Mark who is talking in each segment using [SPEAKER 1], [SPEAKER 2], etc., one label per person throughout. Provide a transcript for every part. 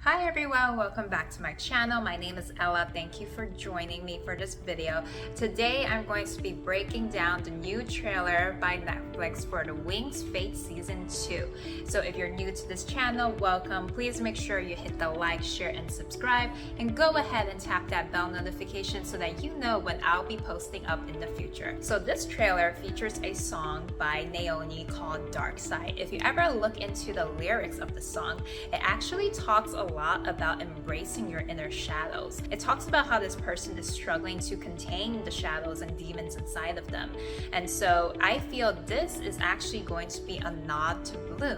[SPEAKER 1] Hi everyone, welcome back to my channel. My name is Ella. Thank you for joining me for this video. Today I'm going to be breaking down the new trailer by Netflix for the Winx Fate Season 2. So if you're new to this channel, welcome. Please make sure you hit the like, share, and subscribe. And go ahead and tap that bell notification so that you know when I'll be posting up in the future. So this trailer features a song by Naomi called Dark Side. If you ever look into the lyrics of the song, it actually talks a lot about embracing your inner shadows. It talks about how this person is struggling to contain the shadows and demons inside of them. And so I feel this is actually going to be a nod to Bloom.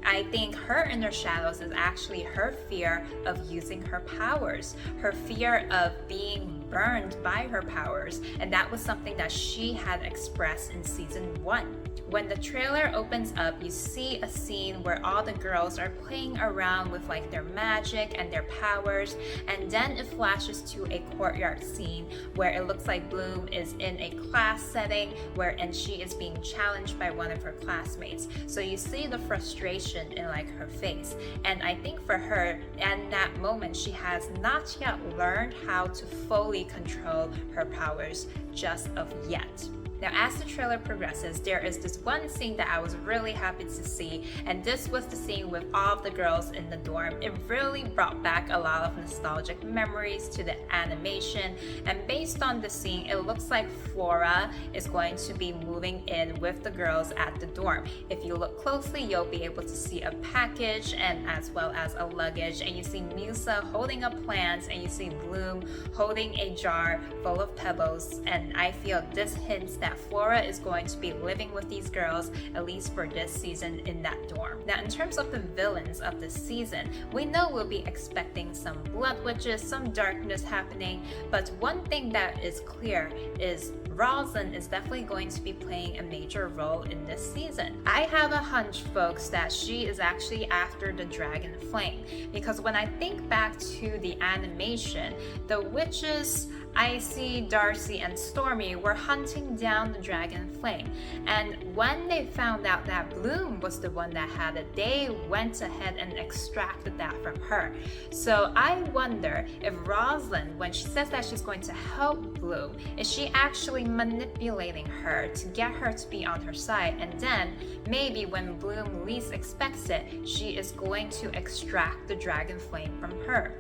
[SPEAKER 1] I think her inner shadows is actually her fear of using her powers, her fear of being burned by her powers, and that was something that she had expressed in season 1. When the trailer opens up, you see a scene where all the girls are playing around with like their magic and their powers, and then it flashes to a courtyard scene where it looks like Bloom is in a class setting and she is being challenged by one of her classmates. So you see the frustration in like her face, and I think for her in that moment she has not yet learned how to fully control her powers just of yet. Now, as the trailer progresses, there is this one scene that I was really happy to see, and this was the scene with all of the girls in the dorm. It really brought back a lot of nostalgic memories to the animation, and based on the scene, it looks like Flora is going to be moving in with the girls at the dorm. If you look closely, you'll be able to see a package and as well as a luggage, and you see Musa holding up plants, and you see Bloom holding a jar full of pebbles, and I feel this hints that Flora is going to be living with these girls at least for this season in that dorm. Now, in terms of the villains of this season, we know we'll be expecting some blood witches, some darkness happening, but one thing that is clear is Rosalind is definitely going to be playing a major role in this season. I have a hunch, folks, that she is actually after the dragon flame, because when I think back to the animation, the witches Icy, Darcy, and Stormy were hunting down the dragon flame, and when they found out that Bloom was the one that had it, they went ahead and extracted that from her. So I wonder if Rosalind, when she says that she's going to help Bloom, is she actually manipulating her to get her to be on her side, and then maybe when Bloom least expects it, she is going to extract the dragon flame from her.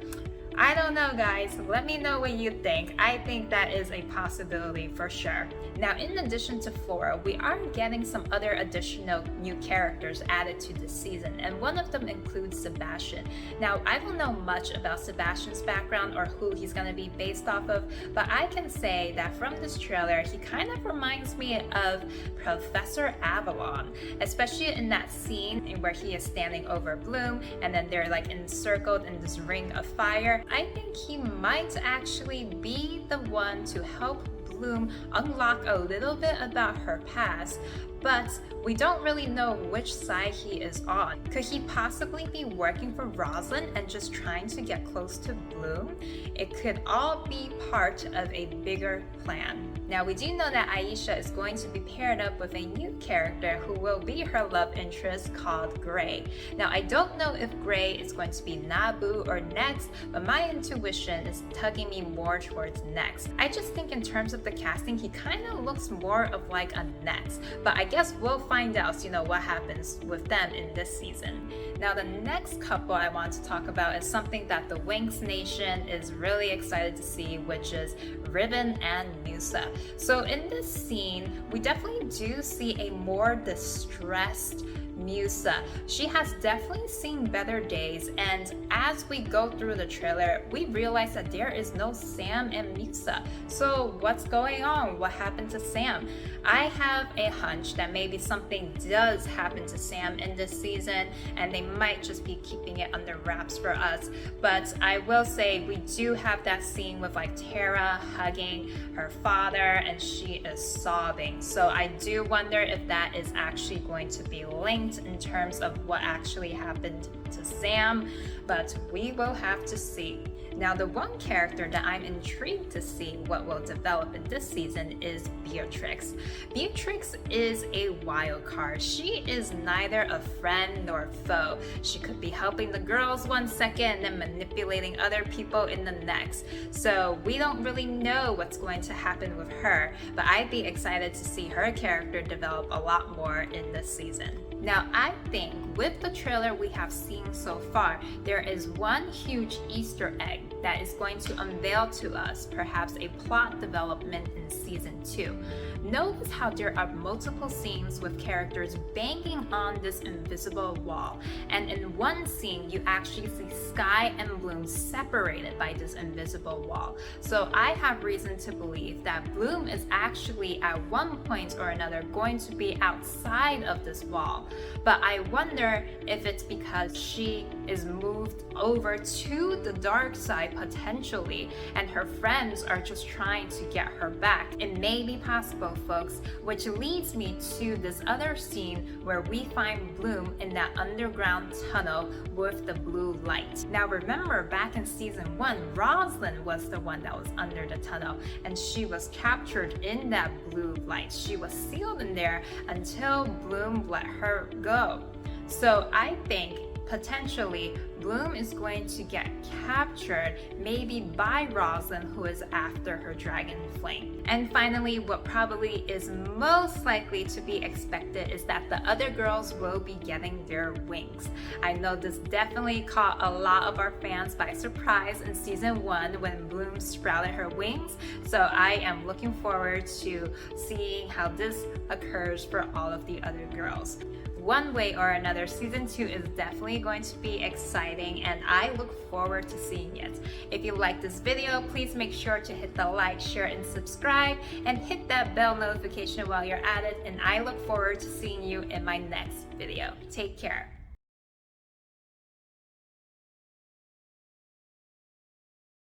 [SPEAKER 1] I don't know, guys. Let me know what you think. I think that is a possibility for sure. Now, in addition to Flora, we are getting some other additional new characters added to this season, and one of them includes Sebastian. Now, I don't know much about Sebastian's background or who he's going to be based off of, but I can say that from this trailer, he kind of reminds me of Professor Avalon, especially in that scene where he is standing over Bloom, and then they're like encircled in this ring of fire. I think he might actually be the one to help Bloom unlock a little bit about her past, but we don't really know which side he is on. Could he possibly be working for Rosalind and just trying to get close to Bloom? It could all be part of a bigger plan. Now, we do know that Aisha is going to be paired up with a new character who will be her love interest called Gray. Now, I don't know if Gray is going to be Nabu or Next, but my intuition is tugging me more towards Next. I just think in terms of the casting, he kind of looks more of like a Next, but I guess we'll find out, what happens with them in this season. Now, the next couple I want to talk about is something that the Winx Nation is really excited to see, which is Riven and Musa. So in this scene, we definitely do see a more distressed Musa. She has definitely seen better days, and as we go through the trailer, we realize that there is no Sam and Musa. So what's going on? What happened to Sam? I have a hunch that maybe something does happen to Sam in this season, and they might just be keeping it under wraps for us. But I will say we do have that scene with like Tara hugging her father, and she is sobbing. So I do wonder if that is actually going to be linked in terms of what actually happened to Sam. but we will have to see. Now, the one character that I'm intrigued to see what will develop in this season is Beatrix. Beatrix is a wild card. She is neither a friend nor foe. She could be helping the girls one second and then manipulating other people in the next. So we don't really know what's going to happen with her, but I'd be excited to see her character develop a lot more in this season. Now, I think with the trailer we have seen so far, there is one huge Easter egg that is going to unveil to us perhaps a plot development in season 2. Notice how there are multiple scenes with characters banging on this invisible wall, and in one scene you actually see Sky and Bloom separated by this invisible wall. So I have reason to believe that Bloom is actually at one point or another going to be outside of this wall. But I wonder if it's because she is moved over to the dark side potentially, and her friends are just trying to get her back. It may be possible, folks, which leads me to this other scene where we find Bloom in that underground tunnel with the blue light. Now remember, back in season 1, Rosalind was the one that was under the tunnel, and she was captured in that blue light. She was sealed in there until Bloom let her go. So I think potentially Bloom is going to get captured, maybe by Rosalind, who is after her dragon flame. And finally, what probably is most likely to be expected is that the other girls will be getting their wings. I know this definitely caught a lot of our fans by surprise in season 1 when Bloom sprouted her wings, so I am looking forward to seeing how this occurs for all of the other girls. One way or another, season 2 is definitely going to be exciting, and I look forward to seeing it. If you like this video, please make sure to hit the like, share, and subscribe, and hit that bell notification while you're at it, and I look forward to seeing you in my next video. Take care.